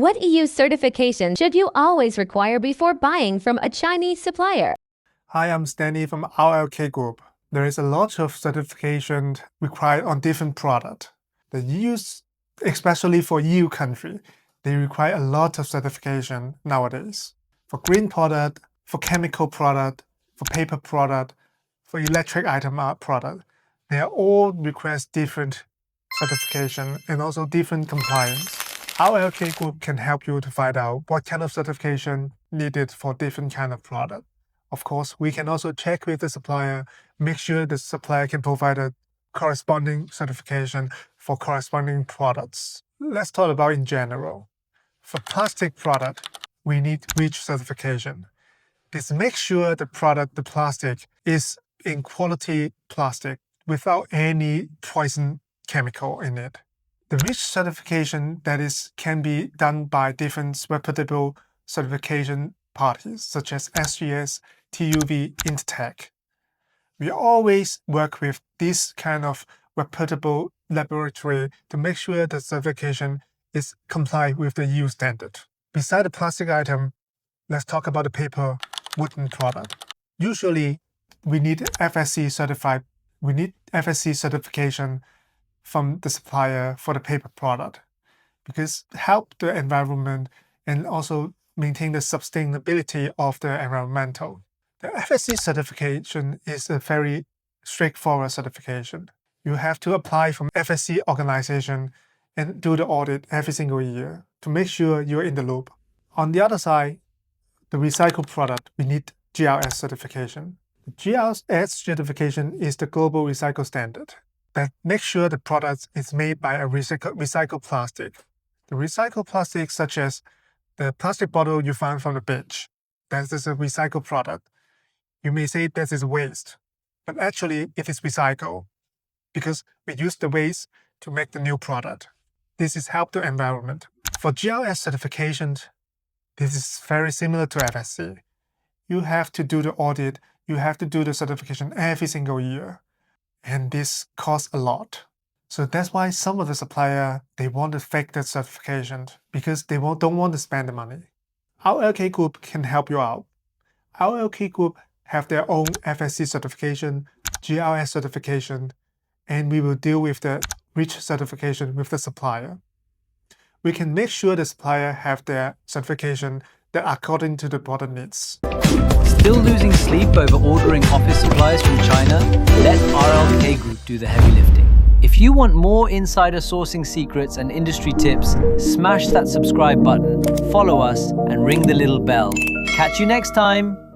What EU certification should you always require before buying from a Chinese supplier? Hi, I'm Stanley from RLKGroup. There is a lot of certification required on different products. The EU, especially for EU country, they require a lot of certification nowadays. For green product, for chemical product, for paper product, for electric item product, they all request different certification and also different compliance. Our RLKGroup can help you to find out what kind of certification needed for different kind of product. Of course, we can also check with the supplier, make sure the supplier can provide a corresponding certification for corresponding products. Let's talk about in general. For plastic product, we need REACH certification. This makes sure the product, the plastic, is in quality plastic without any poison chemical in it. The REACH certification can be done by different reputable certification parties such as SGS, TUV, Intertek. We always work with this kind of reputable laboratory to make sure the certification is compliant with the EU standard. Beside the plastic item, let's talk about the paper wooden product. Usually, we need FSC certified. We need FSC certification from the supplier for the paper product because help the environment and also maintain the sustainability of the environmental. The FSC certification is a very straightforward certification. You have to apply from FSC organization and do the audit every single year to make sure you're in the loop. On the other side, the recycled product, we need GRS certification. The GRS certification is the global recycle standard that makes sure the product is made by a recycled plastic. The recycled plastic such as the plastic bottle you found from the beach, that is a recycled product. You may say this is waste, but actually it is recycled because we use the waste to make the new product. This is help the environment. For GRS certification, this is very similar to FSC. You have to do the audit, you have to do the certification every single year. And this costs a lot. So that's why some of the supplier, they want to fake that certification because they don't want to spend the money. Our RLKGroup can help you out. Our RLKGroup have their own FSC certification, GRS certification, and we will deal with the REACH certification with the supplier. We can make sure the supplier have their certification that according to the product needs. Still losing sleep over ordering office supplies from China? Let RLKGroup do the heavy lifting. If you want more insider sourcing secrets and industry tips, smash that subscribe button, follow us, and ring the little bell. Catch you next time!